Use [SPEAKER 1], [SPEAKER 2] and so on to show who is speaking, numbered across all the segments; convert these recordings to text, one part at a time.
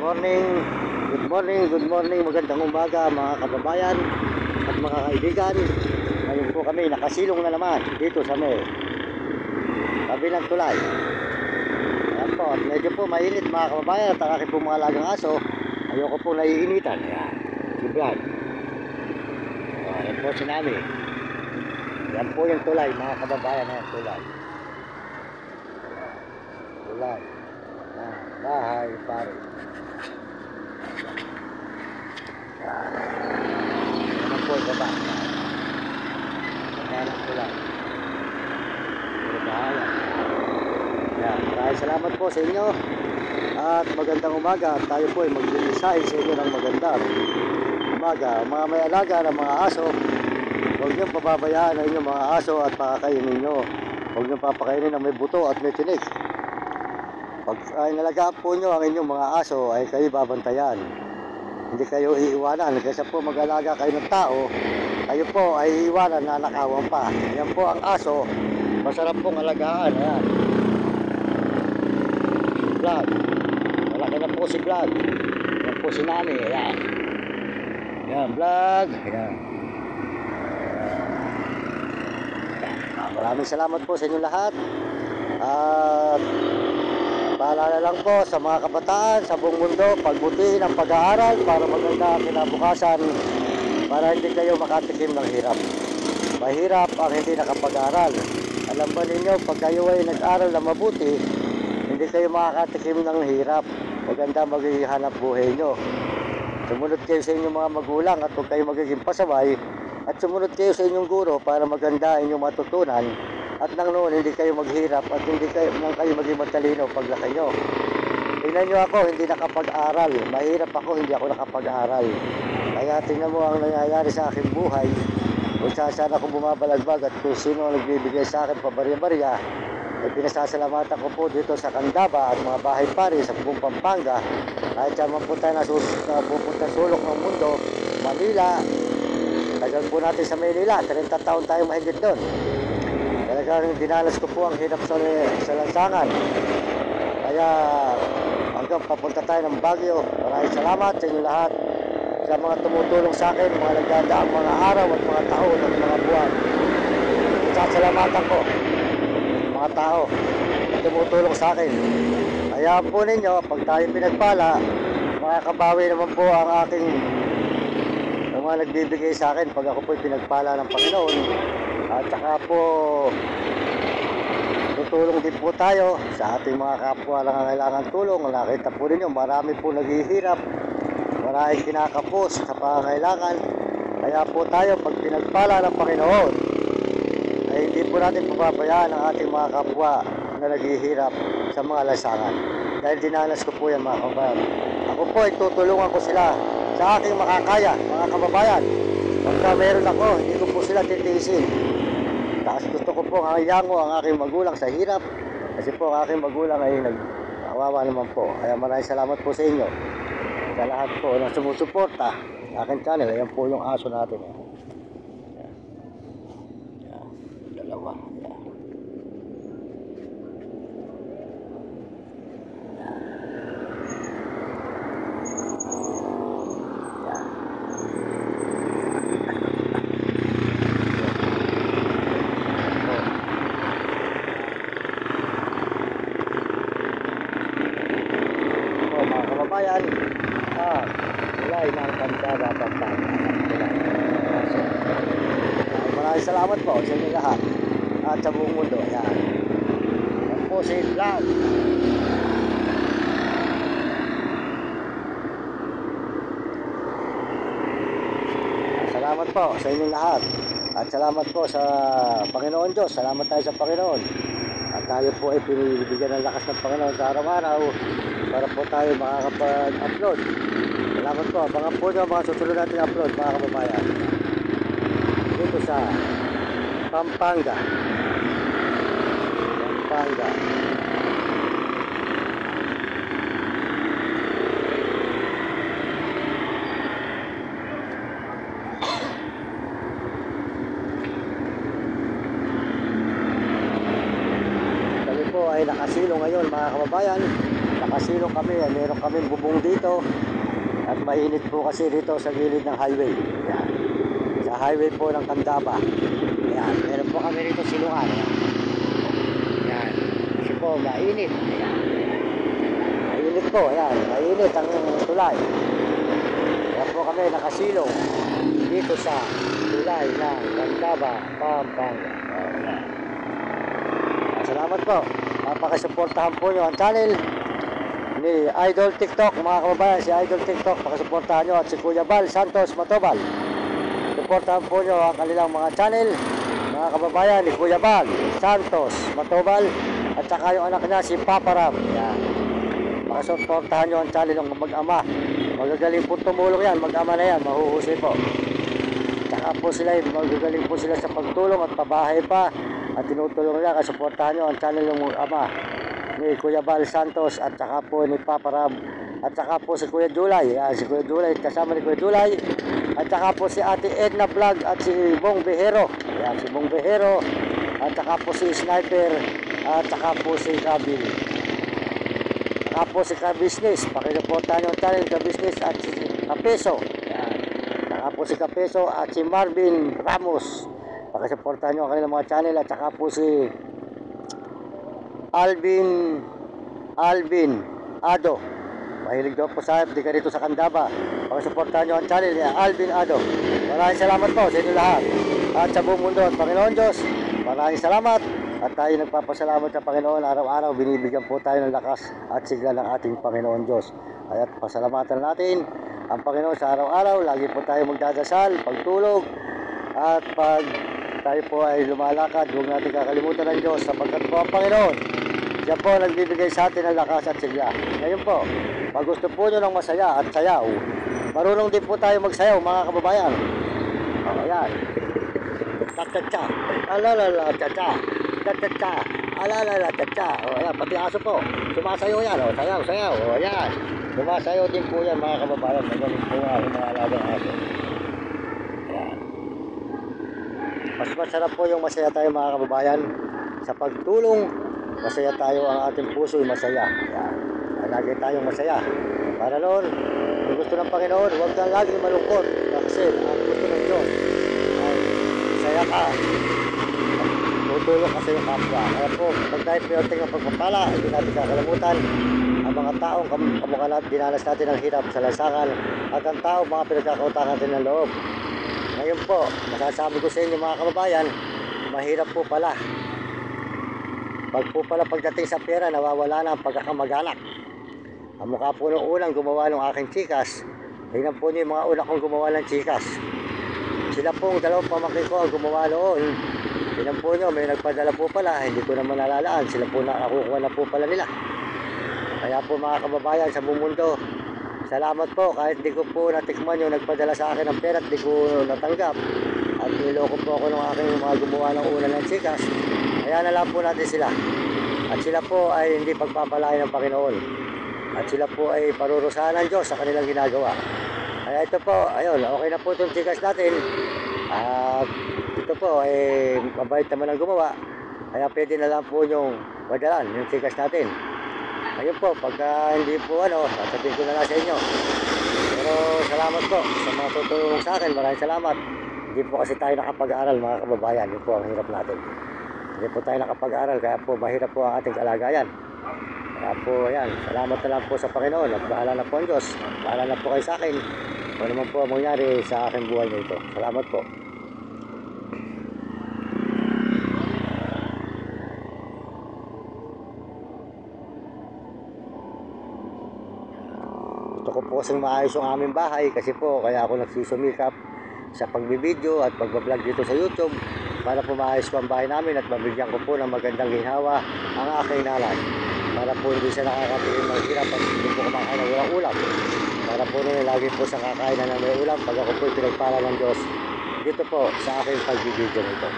[SPEAKER 1] good morning, magandang umaga mga kababayan at mga kaibigan. Ngayon po kami nakasilong na naman dito sa may kabilang tulay. Ayan po, at medyo po mainit mga kababayan at ang aking po mga alagang aso, ayoko po naiinitan. Ayan, si Brad. Ayan po si Nami. Ayan po yung tulay mga kababayan. Ayan, tulay. Bahay pare. Ayan po yung baba. Ayan ang tulay. Puro bahala. Ayan, maraming salamat po sa inyo at magandang umaga. Tayo po ay magbibisay sa inyo ng magandang umaga. Mga may alaga ng mga aso, huwag niyong pababayaan ang inyong mga aso at pakakainin nyo. Huwag niyong papakainin ng may buto at may tinik. Pag nalagaan po nyo ang inyong mga aso ay kayo babantayan. Hindi kayo iiwanan. Kasi po mag-alaga kayo ng tao, kayo po ay iiwanan na nakawan pa. Ayan po ang aso, masarap pong alagaan. Ayan, Vlad, malaki na po si Vlad. Ayan po si Nami. Ayan, ayan Vlad. Ayan. Maraming salamat po sa inyo lahat. At paalala lang po sa mga kabataan sa buong mundo, pagbutihin ang pag-aaral para maganda ang kinabukasan, para hindi kayo makatikim ng hirap. Mahirap ang hindi nakapag-aral. Alam ba ninyo, pag kayo ay nag-aral na mabuti, hindi kayo makakatikim ng hirap. Maganda magiging hanap buhay nyo. Sumunod kayo sa inyong mga magulang at huwag kayo magiging pasaway. At sumunod kayo sa inyong guro para maganda inyong matutunan. At nang noon hindi kayo maghirap at hindi kayo maging matalino paglaki nyo. Tingnan nyo ako, hindi nakapag-aral. Mahirap ako, hindi ako nakapag-aral. Kaya tingnan mo ang nangyayari sa aking buhay. Kung saan ako bumabalagbag at kung sino ang nagbibigay sa akin pabarya-barya, ay pinasasalamatan ko po dito sa Candaba at mga bahay pari sa buong Pampanga. Kahit siya mapunta na pupunta sulok ng mundo, Manila, tagal po natin sa Manila, 30 taon tayo mahigit doon. Talagang dinalas ko po ang hirap sa lansangan. Kaya hanggang papunta tayo ng Baguio. Maraming salamat sa inyo lahat, sa mga tumutulong sa akin, mga nagdadaang mga araw at mga taon at mga buwan. Sasalamatan ko mga tao na tumutulong sa akin. Kaya po ninyo, pag tayo pinagpala, makakabawi naman po ang aking mga nagbibigay sa akin pag ako po'y pinagpala ng Panginoon. At saka po tutulong din po tayo sa ating mga kapwa na kailangan tulong. Nakita po ninyo, marami po naghihirap, maraming kinakapos sa pangangailangan. Kaya po tayo pag pinagpala ng Panginoon ay hindi po natin pababayaan ang ating mga kapwa na naghihirap sa mga lansangan. Dahil dinanas ko po yan mga kababayan. Ako po ay tutulungan ko sila sa aking makakaya mga kababayan. Pagka meron ako, hindi ko po sila titiisin. Kasi gusto ko po iyango ang aking magulang sa hirap. Kasi po ang aking magulang ay nag-awawa naman po. Kaya maraming salamat po sa inyo. Sa lahat po na sumusuporta sa aking channel. Ayan po yung aso natin. Ayan. Ayan. Dalawa. Ayan. Kababayan, tulay ng Candaba, Pampanga. Maraming salamat po sa inyo lahat at sa buong mundo. Ayan. Yan po si Vlad. Salamat po sa inyo lahat at salamat po sa Panginoon Diyos. Salamat tayo sa Panginoon at tayo po ay pinibigyan ng lakas ng Panginoon sa araw-araw para po tayo makakapag-upload. Salamat po. Abangan po nyo mga susunod natin upload mga kababayan. Dito sa Pampanga. Kami po ay nakasilong ngayon mga kababayan. nakasilong kami. Meron kami bubong dito. At mainit po kasi dito sa gilid ng highway. Yan. Sa highway po ng Candaba. Yan. Meron po kami dito silungan. Yan. Yan. Kasi po mainit. Yan. Mainit po. Yan. Mainit ang tulay. Kaya po kami nakasilong dito sa tulay ng Candaba, Pampanga. Salamat po. Pakisuportahan po nyo ang channel ni Idol TikTok, mga kababayan. Si Idol TikTok, pakisuportahan nyo. At si Kuya Bal Santos Matobal, suportahan po nyo ang kanilang mga channel, mga kababayan, ni Kuya Bal Santos Matobal. At saka yung anak niya si Papa Ram. Yan. Pakisuportahan nyo ang channel ng mag-ama. Magagaling po tumulong yan. Mag-ama na yan, mahuhusay po. Saka po sila, magagaling po sila sa pagtulong at pabahay pa. At tinutulong nila, kasuportahan nyo ang channel ng ama ni Kuya Bal Santos at saka po ni Papa Ram at saka po si Kuya Julay. Yan, si Kuya Julay, kasama ni Kuya Julay at saka po si Ate Edna Vlog at si Bong Behero. Yan, si Bong Behero at saka po si Sniper at saka po si Kabil. Saka po si Ka-Business, pakisuportahan nyo ang channel Ka-Business at si Kapeso. Yan, saka po si Kapeso at si Marvin Ramos. Pakisuportahan nyo ang kanilang mga channel at saka po si Alvin Ado. Mahilig daw po sa di ka dito sa Candaba. Pakisuportahan nyo ang channel niya, Alvin Ado. Maraming salamat po sa inyo lahat at sa buong mundo at Panginoon Diyos. Maraming salamat at tayo nagpapasalamat sa Panginoon. Araw-araw binibigyan po tayo ng lakas at sigla ng ating Panginoon Diyos. At pasalamatan natin ang Panginoon sa araw-araw. Lagi po tayo magdadasal, pagtulog at pag tayo po ay lumalakad, huwag natin kakalimutan ng Diyos sapagkat po ang Panginoon, siya po nagbibigay sa atin ng lakas at sigla. Ngayon po, pag gusto po nyo ng masaya at sayaw, marunong din po tayo magsayaw, mga kababayan. O, ayan. Cha-cha-cha, alalala, cha-cha, cha-cha-cha, alalala, cha-cha. O, ayan, pati aso po, sumasayaw yan. O, sayaw, sayaw. O, ayan. Sumasayaw din po yan, mga kababayan. Magaling po nga ang mga alagang aso. Mas masarap po yung masaya tayo, mga kababayan. Sa pagtulong, masaya tayo, ang ating puso'y masaya. Yan. Lagi tayong masaya. Para noon, kung gusto ng Panginoon, huwag kang laging malungkot. Kasi ang gusto ng Diyos ay masaya ka. Tutulong ka sa iyong kapwa. Kaya po, pag tayo pinating ng pagpapala, hindi natin kakalimutan ang mga taong kamukha natin, dinanas natin ang hirap sa lansangan at ang tao, mga pinagkakautangan natin ng loob. Ngayon po, masasabi ko sa inyo, mga kababayan, mahirap po pala. Pagdating sa pera, nawawala na ang pagkakamag-anak. Ang mukha po nung unang gumawa ng aking chikas, tingnan po niyo yung mga una kong gumawa ng chikas. Sila pong dalawang pamangkin ko ang gumawa noon. Tingnan po niyo, may nagpadala po pala, hindi ko naman nalalaan. Sila po nakukuha na po pala nila. Kaya po, mga kababayan sa buong mundo, salamat po kahit di ko po natikman yung nagpadala sa akin ng pera at di ko natanggap. At niloko po ako ng aking mga gumawa ng una ng chikas. Kaya na lang po natin sila. At sila po ay hindi pagpapalain ng Panginoon. At sila po ay parurusahan ng Diyos sa kanilang ginagawa. Kaya ito po, ayun, okay na po itong chikas natin. At ito po ay mabait naman ang gumawa. Kaya pwede na lang po yung madalan, yung chikas natin. Ayun po, pagka hindi po sasabihin ko na lang sa inyo. Pero salamat po sa mga tutulong sa akin. Maraming salamat. Hindi po kasi tayo nakapag-aral, mga kababayan. Yun po ang hirap natin. Hindi po tayo nakapag-aral, kaya po mahirap po ang ating kalagayan. Kaya po, ayan, salamat na lang po sa Panginoon. At bahala na po ang Diyos. Bahala na po kayo sa akin. Kung ano man po ang mangyari sa aking buhay na ito. Salamat po. Gusto ko po kasing maayos yung aming bahay kasi po kaya ako nagsusumikap sa pagbibideo at pagbablog dito sa YouTube para po maayos ko ang bahay namin at mabigyan ko po ng magandang ginhawa ang aking nanay para po hindi siya nakakapiling ng hirap at hindi po kumakain ng walang ulam para po rin lagi po sa kakain na may ulam pag ako po pinagpala ng Diyos dito po sa aking pagbibideo nito.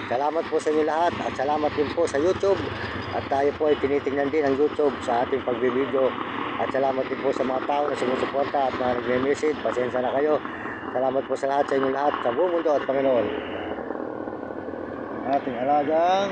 [SPEAKER 1] Salamat po sa inyo lahat at salamat din po sa YouTube at tayo po ay tinitingnan din ang YouTube sa ating pagbibideo. At salamat din po sa mga tao na sumusuporta at mga nagme-message. Pasensya na kayo. Salamat po sa lahat, sa inyo lahat, sa buong mundo at Panginoon. Ating alagang